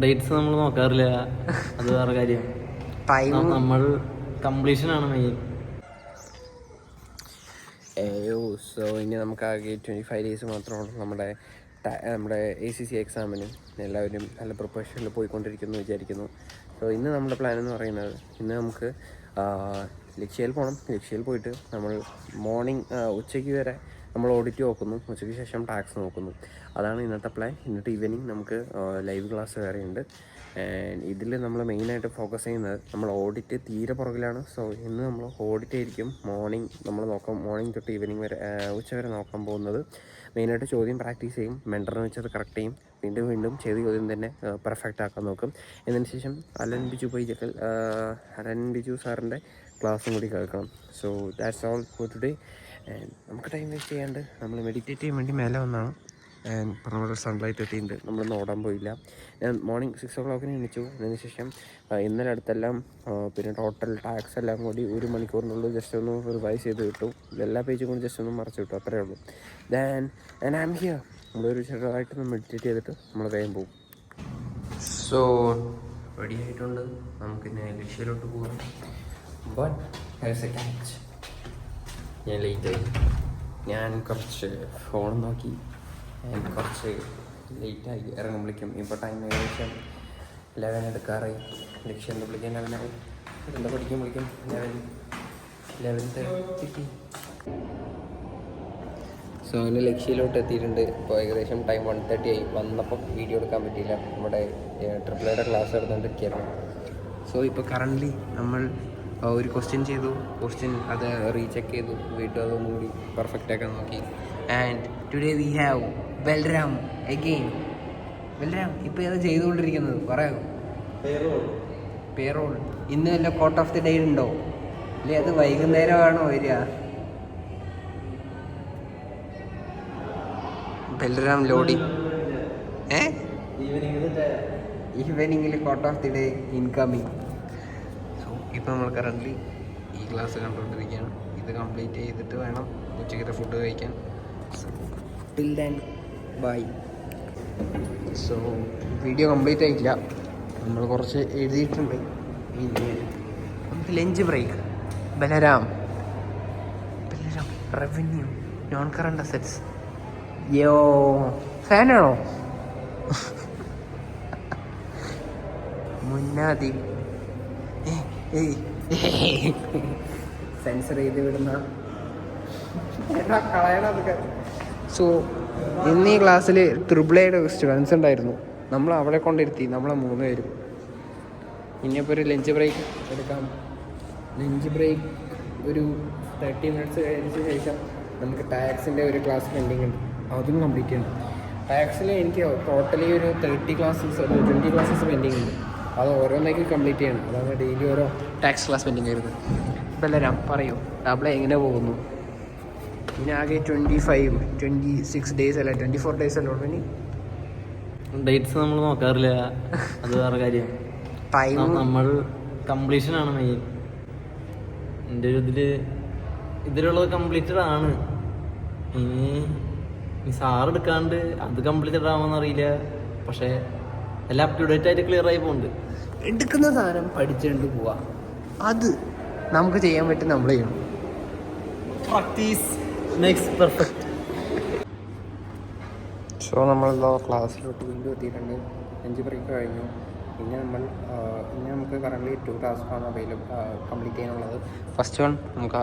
Dates നമ്മൾ നോക്കാറില്ല, അത് വേറെ കാര്യം. നമ്മൾ കംപ്ലീഷൻ ആണ് മെയിൻ. സോ ഇനി നമുക്ക് ആകെ 25 days മാത്രമാണ് നമ്മുടെ ACC എക്സാമിന്. എല്ലാവരും നല്ല പ്രിപ്പറേഷനിൽ പോയിക്കൊണ്ടിരിക്കുന്നു വിചാരിക്കുന്നു. സോ ഇന്ന് നമ്മുടെ പ്ലാൻ എന്ന് പറയുന്നത്, ഇന്ന് നമുക്ക് ലക്ഷ്യയിൽ പോകണം. ലക്ഷ്യയിൽ പോയിട്ട് നമ്മൾ മോർണിംഗ് ഉച്ചയ്ക്ക് വരെ നമ്മൾ ഓഡിറ്റ് നോക്കുന്നു, ഉച്ചയ്ക്ക് ശേഷം ടാക്സ് നോക്കുന്നു. അതാണ് ഇന്നത്തെ പ്ലാൻ. ഇന്നത്തെ ഈവനിങ് നമുക്ക് ലൈവ് ക്ലാസ് വേറെ ഉണ്ട്. ഇതിൽ നമ്മൾ മെയിനായിട്ട് ഫോക്കസ് ചെയ്യുന്നത് നമ്മൾ ഓഡിറ്റ് തീരെ പുറകിലാണ്. സോ ഇന്ന് നമ്മൾ ഓഡിറ്റ് ആയിരിക്കും മോർണിംഗ് തൊട്ട് ഈവനിങ് വരെ ഉച്ച വരെ നോക്കാൻ പോകുന്നത്. മെയിനായിട്ട് ചോദ്യം പ്രാക്ടീസ് ചെയ്യും, മെൻറ്ററിന് വെച്ചത് കറക്റ്റ് ചെയ്യും, വീണ്ടും ചെയ്ത ചോദ്യം തന്നെ പെർഫെക്റ്റ് ആക്കാൻ നോക്കും. എന്നതിന് ശേഷം അലൻ ബിജു സാറിൻ്റെ ക്ലാസ്സും കൂടി കേൾക്കണം. So that's all for today. നമുക്ക് ടൈം വേസ്റ്റ് ചെയ്യാണ്ട് നമ്മൾ മെഡിറ്റേറ്റ് ചെയ്യാൻ വേണ്ടി മേലെ വന്നാണ്. പറഞ്ഞ സൺലൈറ്റ് എത്തിയിട്ടുണ്ട്, നമ്മളൊന്നും ഓടാൻ പോയില്ല. ഞാൻ മോർണിംഗ് 6 o'clock എണീച്ചു. അതിനുശേഷം ഇന്നലെ അടുത്തെല്ലാം പിന്നെ ടോട്ടൽ ടാക്സ് എല്ലാം കൂടി 1 മണിക്കൂറിനുള്ളിൽ ജസ്റ്റ് ഒന്ന് റിവൈസ് ചെയ്ത് കിട്ടും. എല്ലാ പേജും കൂടി ജസ്റ്റ് ഒന്ന് മറച്ചു കിട്ടും, അത്രയേ ഉള്ളൂ. And I am here. നമ്മളൊരു ചെറുതായിട്ടൊന്ന് മെഡിറ്റേറ്റ് ചെയ്തിട്ട് നമ്മൾ വേഗം പോകും. സോ റെഡി ആയിട്ടുണ്ട്, നമുക്കിന്ന് ലക്ഷ്യയിലോട്ട് പോകാം. But has A catch. ഞാൻ ലേറ്റായി. ഞാൻ കുറച്ച് ഫോൺ നോക്കി, കുറച്ച് ലേറ്റായി ഇറങ്ങുമ്പോഴേക്കും. ഇപ്പോൾ ടൈം ഏകദേശം 11 എടുക്കാറായി. ലക്ഷ്യം എന്താ വിളിക്കാൻ 11 ആവും. എന്താ പഠിക്കുമ്പോഴേക്കും 11:30. സോ അങ്ങനെ ലക്ഷ്യയിലോട്ട് എത്തിയിട്ടുണ്ട്. ഇപ്പോൾ ഏകദേശം ടൈം 1:30 ആയി. വന്നപ്പോൾ വീഡിയോ എടുക്കാൻ പറ്റിയില്ല, നമ്മുടെ ട്രിപ്പിളയുടെ ക്ലാസ് എടുത്തുകൊണ്ടിരിക്കുകയായിരുന്നു. സോ ഇപ്പോൾ കറൻ്റ്ലി നമ്മൾ ഒരു ക്വസ്റ്റ്യൻ ചെയ്തു, അത് റീചെക്ക് ചെയ്തു, വീണ്ടും അതൊന്നും കൂടി പെർഫെക്റ്റ് ആക്കാൻ നോക്കി. And today we have Balram again. Balram ഇപ്പോൾ ഏതാ ചെയ്തുകൊണ്ടിരിക്കുന്നത് പറയാമോ? പേറോൾ. ഇന്ന് വല്ല കോട്ട് ഓഫ് ദി ഡേ ഉണ്ടോ? അല്ലേ അത് വൈകുന്നേരമാണോ വരിക? ബൽറാം ലോഡിങ്. ഈവനിങ്ങിൽ quote of the day incoming. So ഇപ്പോൾ നമ്മൾ കറൻ്റ്ലി ഈ ക്ലാസ് കണ്ടുകൊണ്ടിരിക്കുകയാണ്. ഇത് കംപ്ലീറ്റ് ചെയ്തിട്ട് വേണം ഉച്ചയ്ക്കത്തെ ഫുഡ് കഴിക്കാൻ. Till then bye. So video complete ആയിട്ടില്ല, നമ്മൾ കുറച്ച് എഴുതിയിട്ടുണ്ട്. പിന്നെ നമുക്ക് lunch break. Balaram revenue non current assets. Yo ഫാനാണോ? മുന്നാദി സെൻസർ ചെയ്ത് വിടുന്ന കളയണതൊക്കെ. സോ ഇന്ന് ഈ ക്ലാസ്സിൽ ട്രിപ്പിളയുടെ സ്റ്റുഡൻസ് ഉണ്ടായിരുന്നു. നമ്മൾ അവളെ കൊണ്ടിരുത്തി, നമ്മളെ 3 പേരും. ഇനിയിപ്പോൾ ഒരു ലഞ്ച് ബ്രേക്ക് എടുക്കാം. ലഞ്ച് ബ്രേക്ക് ഒരു 30 minutes കഴിഞ്ഞ ശേഷം നമുക്ക് ടാക്സിൻ്റെ ഒരു ക്ലാസ് പെൻഡിങ് ഉണ്ട്, അതും കംപ്ലീറ്റ് ചെയ്യണം. ടാക്സിൽ എനിക്ക് ടോട്ടലി ഒരു 20 ക്ലാസ്സസ് പെൻഡിങ് ഉണ്ട്. അത് ഓരോന്നേക്ക് കംപ്ലീറ്റ് ചെയ്യണം. അതാണ് ഡെയിലി ഓരോ ടാക്സ് ക്ലാസ് പെൻഡിങ് ആയിരുന്നു. ഇപ്പം എല്ലാവരും പറയൂ, ഡബിളെ എങ്ങനെ പോകുന്നു? ഇനി ആകെ 26 days അല്ല 24 days അല്ലേ ഉള്ളൂ. ഇനി ഡേറ്റ്സ് നമ്മൾ നോക്കാറില്ല, അത് വേറെ കാര്യം. നമ്മൾ കംപ്ലീഷൻ ആണ് മെയിൻ. എൻ്റെ ഒരു ഇതിലുള്ളത് കംപ്ലീറ്റഡ് ആണ്. ഇനി സാറെടുക്കാണ്ട് അത് കംപ്ലീറ്റഡ് ആവുമെന്ന് അറിയില്ല, പക്ഷേ എല്ലാം അപ് ടു ഡേറ്റ് ആയിട്ട് ക്ലിയർ ആയി പോകുന്നുണ്ട്. എടുക്കുന്ന സാധനം പഠിച്ചുകൊണ്ട് പോവാ, അത് നമുക്ക് ചെയ്യാൻ പറ്റും, നമ്മൾ ചെയ്യണം. Practice makes perfect. സോ നമ്മളെല്ലാം ക്ലാസ്സിലോട്ട് വീണ്ടും എത്തിയിട്ടുണ്ട്. 5 ബ്രേക്ക് കഴിഞ്ഞു. പിന്നെ നമുക്ക് കറൻ്റ് 2 ക്ലാസ്സാണ് കംപ്ലീറ്റ് ചെയ്യാനുള്ളത്. ഫസ്റ്റ് വൺ നമുക്ക്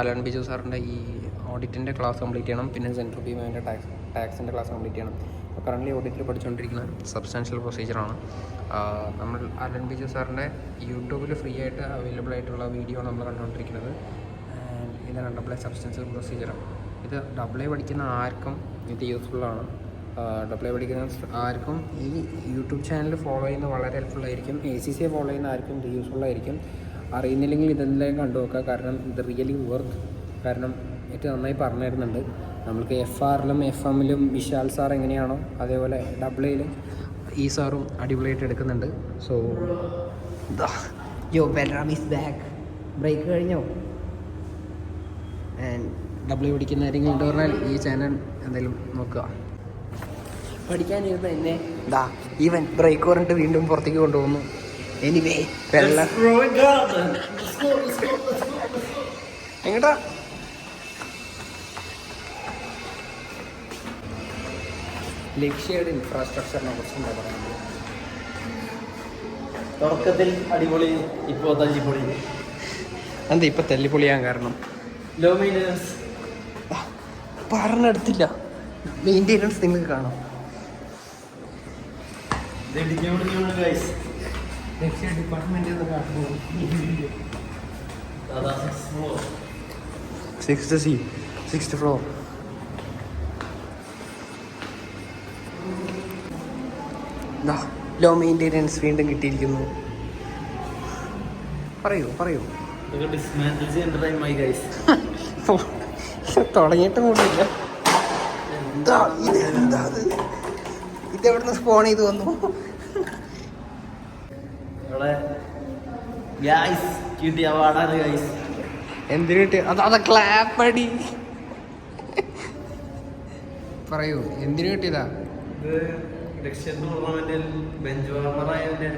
അലൻ ബിജു സാറിൻ്റെ ഈ ഓഡിറ്റിൻ്റെ ക്ലാസ് കംപ്ലീറ്റ് ചെയ്യണം. പിന്നെ സെൻട്രൽ ബീമിൻ്റെ ടാക്സിൻ്റെ ക്ലാസ് കംപ്ലീറ്റ് ചെയ്യണം. അപ്പോൾ കറൻ്റ് ഓഡിറ്റിൽ പഠിച്ചുകൊണ്ടിരിക്കുന്ന സബ്സ്റ്റാൻഷ്യൽ പ്രൊസീജിയറാണ്. നമ്മൾ അലൻ ബിജു സാറിൻ്റെ യൂട്യൂബിൽ ഫ്രീ ആയിട്ട് അവൈലബിൾ ആയിട്ടുള്ള വീഡിയോ നമ്മൾ കണ്ടുകൊണ്ടിരിക്കുന്നത്. ഇതാണ് ഡബിൾ സബ്സ്റ്റാൻഷ്യൽ പ്രൊസീജിയർ. ഇത് ഡബിൾ പഠിക്കുന്ന ആർക്കും ഇത് യൂസ്ഫുള്ളാണ്. ഡബിൾ പഠിക്കുന്ന ആർക്കും ഈ യൂട്യൂബ് ചാനൽ ഫോളോ ചെയ്യുന്നത് വളരെ ഹെൽപ്ഫുള്ളായിരിക്കും. ACC ഫോളോ ചെയ്യുന്ന ആർക്കും ഇത് യൂസ്ഫുള്ളായിരിക്കും. അറിയുന്നില്ലെങ്കിൽ ഇതെല്ലാം കണ്ടു നോക്കുക, കാരണം ഇത് റിയലി വർക്ക്. കാരണം ഏറ്റവും നന്നായി പറഞ്ഞു തരുന്നുണ്ട്. നമ്മൾക്ക് FRലും FM-ലും വിശാൽ സാർ എങ്ങനെയാണോ അതേപോലെ ഡബിളയിലും ഈ സാറും അടിപൊളിയായിട്ട് എടുക്കുന്നുണ്ട്. So Balram is back. Break കഴിഞ്ഞോ? ആൻഡ് ഡബിൾ പഠിക്കുന്ന ആരെങ്കിലും ഉണ്ട് പറഞ്ഞാൽ ഈ ചാനൽ എന്തായാലും നോക്കുക. പഠിക്കാനിരുന്ന എന്നെ ദാ ഈവൻ ബ്രേക്ക് പറഞ്ഞിട്ട് വീണ്ടും പുറത്തേക്ക് കൊണ്ടുപോകുന്നു. എനിവേ വെള്ളം എങ്ങട്ടാ ലക്ഷ്യയുടെ ഇൻഫ്രാസ്ട്രക്ചറിനെ കുറിച്ച് എന്താ പറയുന്നത്? തുടക്കത്തിൽ അടിപൊളി, ഇപ്പോൾ തല്ലിപ്പൊളി. എന്താ ഇപ്പൊ തല്ലിപ്പൊളിയാൻ കാരണം? Law maintenance പറഞ്ഞെടുത്തില്ല. മെയിൻ്റെനൻസ് നിങ്ങൾക്ക് കാണാം. Lakshya department sixth floor. ലോ മെയിൻ്റെനൻസ് വീണ്ടും കിട്ടിയിരിക്കുന്നു. പറയൂ ഡിസ്മാൻഡിൽ ചെയ്യേണ്ട ടൈമായി ഗൈസ്. തുടങ്ങിയിട്ട് കൂടില്ല. ഇതെവിടുന്ന് സ്പോൺ ചെയ്ത് വന്നു? കിട്ടിയ അവാർഡാണ് ഗൈസ്. എന്തിനു കിട്ടിയ? അതാ ക്ലാപ്പടി. പറയൂ എന്തിനു കിട്ടിയതാ? ഇത് ലക്ഷ്യൻ ടൂർണമെന്റിൽ ബെഞ്ച് വാർമറായതിന്റെ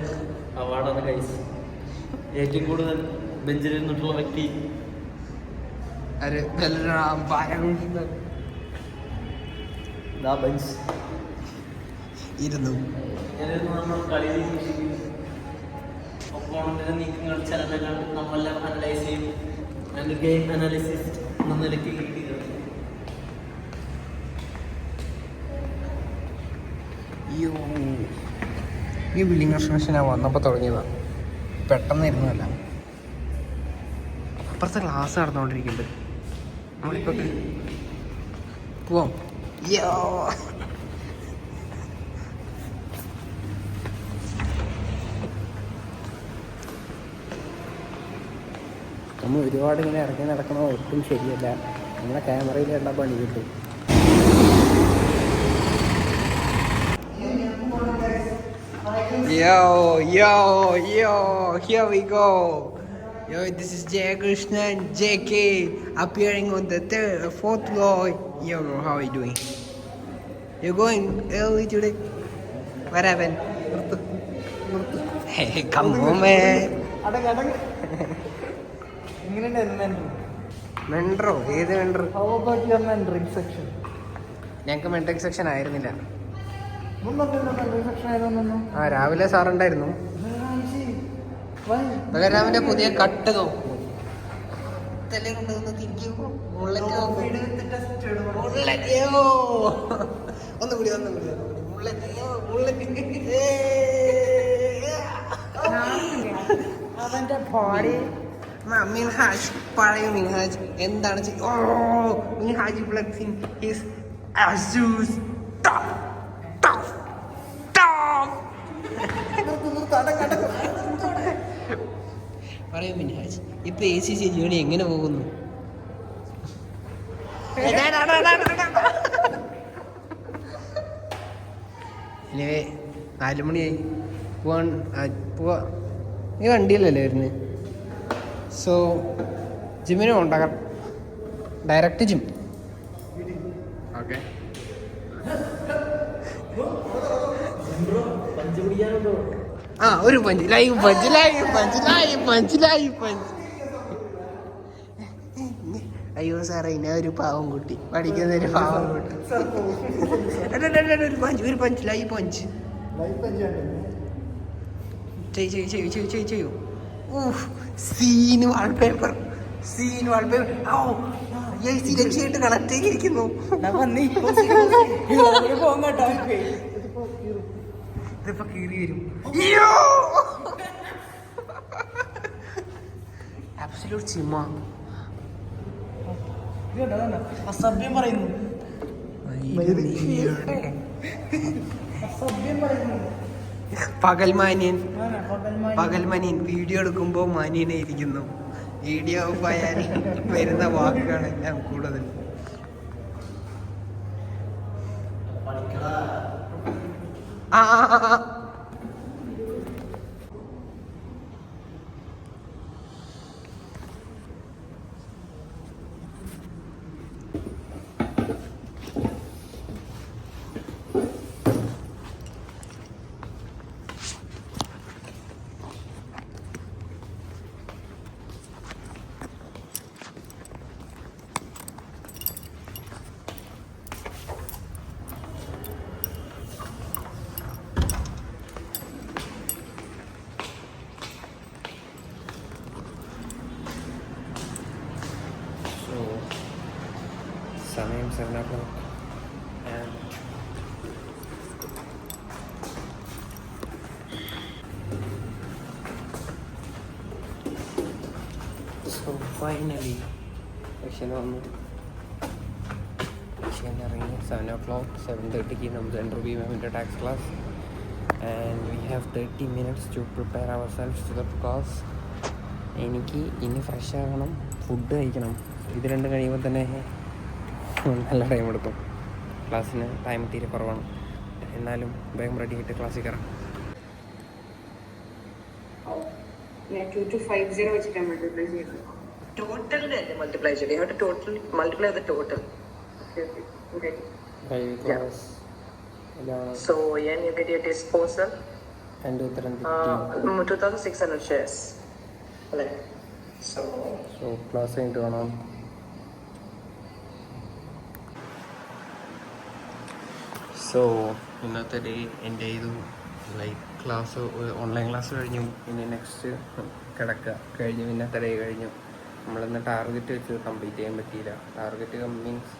അവാർഡാണ് ഗൈസ്. ഏറ്റവും കൂടുതൽ ബെഞ്ചിൽ നിന്നിട്ടുള്ള വ്യക്തി ബെഞ്ച് ഇരുന്നു. നമ്മൾ കളിയിൽ ഒപ്പോണന്റിന്റെ നീക്കങ്ങൾ, ചലനങ്ങൾ നമ്മളെല്ലാം അനലൈസ് ചെയ്യും. ഗെയിം അനാലിസിസ് എന്ന നിലയ്ക്ക് കിട്ടിയത്. ഈ ബില്ലിംഗ് കൺസ്ട്രക്ഷൻ ഞാൻ വന്നപ്പോൾ തുടങ്ങിയതാണ്, പെട്ടെന്നായിരുന്നല്ല. അപ്പുറത്തെ ക്ലാസ് നടന്നുകൊണ്ടിരിക്കുന്നുണ്ട്. നമ്മളിപ്പോൾ പോവാം. നമ്മൾ ഒരുപാട് ഇങ്ങനെ ഇറങ്ങി നടക്കണ ഒട്ടും ശരിയല്ല. നമ്മളെ ക്യാമറയിൽ കണ്ടാൽ പണി കിട്ടും. Here we go. This is Jay Krishnan, JK, appearing on the fourth floor. Yo, bro, how are you doing? You're going early today? What happened? Hey, come home, man. മെൻഡറോ? ഏത് മെൻഡർ? ഞങ്ങൾക്ക് മെൻഡറിങ് സെക്ഷൻ ആയിരുന്നില്ല. ആ രാവിലെ സാറുണ്ടായിരുന്നു. ബലരാമിന്റെ പുതിയ cut നോക്കൂ. ഒന്നുകൂടി അവന്റെ body. Minhaj, പഴയ മിൻഹാജ് എന്താണ് Minhaj flexing his Asus top top top. പറയൂ മിൻഹാജ്, ഇപ്പൊ AC ജോലി എങ്ങനെ പോകുന്നു? ഇനിവേ 4 മണിയായി. പോവാ. നീ വണ്ടിയിലല്ലേ വരുന്നത്? സോ ജിമ്മിന് ഉണ്ടാകാം. Direct gym. ഓക്കെ. ആ ഒരു പഞ്ച് ലൈവ് പഞ്ച്. അയ്യോ സാറേ, ഇന്ന ഒരു പാവം കുട്ടി, പഠിക്കുന്ന ഒരു പാവം കുട്ടി. ഒരു പഞ്ച് ലൈവ് പഞ്ച് ചെയ്യൂ. സീന് വാൾപേപ്പർ. രക്ഷയായിട്ട് കണക്ട് ചെയ്തിരിക്കുന്നു. ഇതിപ്പോ കീറി വരും. അബ്സല്യൂട്ട് ചിമ്മ. അസഭ്യം പറയുന്നു. പകൽമാനിയൻ വീഡിയോ എടുക്കുമ്പോ മാനിയനെ ഇരിക്കുന്നു. വീഡിയോ പോയാൽ വരുന്ന വാക്കുകളെല്ലാം കൂടുതൽ. 7 o'clock. And so finally, ഇറങ്ങി 7 o'clock. 7:30 നമുക്ക് ഇൻ്റർവ്യൂ വേണ്ടി tax class. And we have 30 minutes to prepare ourselves to the class. എനിക്ക് ഇനി ഫ്രഷ് ആകണം, ഫുഡ് കഴിക്കണം. ഇത് രണ്ടും കഴിയുമ്പോൾ തന്നെ നല്ല ടൈം എടുക്കും. ക്ലാസ്സിന് ടൈം തീരെ കുറവാണ്. എന്നാലും വേഗം റെഡി ആയിട്ട് ക്ലാസ്സിൽ കയറാം. 2250 വെച്ചിട്ടാണ് മൾട്ടിപ്ലൈ ചെയ്യുന്നത്. ടോട്ടലിനെ മൾട്ടിപ്ലൈ ചെയ്ത് you have to total multiply the total. Okay. Class So when you get your disposal, 2,600 shares. Right. So class കഴിഞ്ഞിട്ട് കാണാം. സോ ഇന്നത്തെ ഡേ എൻ്റെ ചെയ്തു. ലൈക്ക് ക്ലാസ് ഓൺലൈൻ ക്ലാസ് കഴിഞ്ഞു. ഇനി നെക്സ്റ്റ് കഴിഞ്ഞു. ഇന്നത്തെ ഡേ കഴിഞ്ഞു. നമ്മളിന്ന് ടാർഗറ്റ് വെച്ച് കംപ്ലീറ്റ് ചെയ്യാൻ പറ്റിയില്ല. ടാർഗറ്റ് മീൻസ്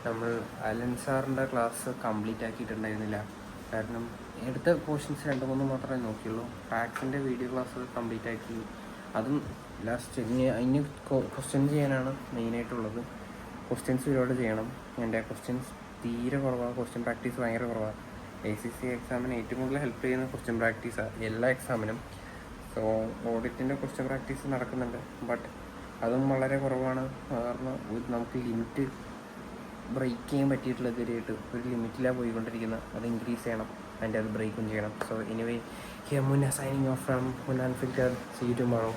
നമ്മൾ അലൻ സാറിൻ്റെ ക്ലാസ് കംപ്ലീറ്റ് ആക്കിയിട്ടുണ്ടായിരുന്നില്ല. കാരണം എടുത്ത പോർഷൻസ് 2-3 മാത്രമേ നോക്കിയുള്ളൂ. ടാക്സിൻ്റെ വീഡിയോ ക്ലാസ് കംപ്ലീറ്റ് ആക്കി. അതും ലാസ്റ്റ് അതിന് ക്വസ്റ്റ്യൻ ചെയ്യാനാണ് മെയിനായിട്ടുള്ളത്. ക്വസ്റ്റ്യൻസ് ഒരുപാട് ചെയ്യണം. എൻ്റെ ക്വസ്റ്റ്യൻസ് തീരെ കുറവാണ്. ക്വസ്റ്റ്യൻ പ്രാക്ടീസ് ഭയങ്കര കുറവാണ്. ACC എക്സാമിന് ഏറ്റവും കൂടുതൽ ഹെൽപ്പ് ചെയ്യുന്ന ക്വസ്റ്റ്യൻ പ്രാക്ടീസാണ് എല്ലാ എക്സാമിനും. സോ ഓഡിറ്റിൻ്റെ ക്വസ്റ്റ്യൻ പ്രാക്ടീസ് നടക്കുന്നുണ്ട്, ബട്ട് അതും വളരെ കുറവാണ്. കാരണം നമുക്ക് ലിമിറ്റ് ബ്രേക്ക് ചെയ്യാൻ പറ്റിയിട്ടുള്ള ഇതുവരെയായിട്ട് ഒരു ലിമിറ്റിലാണ് പോയിക്കൊണ്ടിരിക്കുന്നത്. അത് ഇൻക്രീസ് ചെയ്യണം, അതിൻ്റെ അത് ബ്രേക്കും ചെയ്യണം. സോ എനിവേ ഹിയർ മുന്ന സൈനിങ് ഓഫ് ഫ്രം മുന്ന അൺഫിൽറ്റർഡ്. See you tomorrow.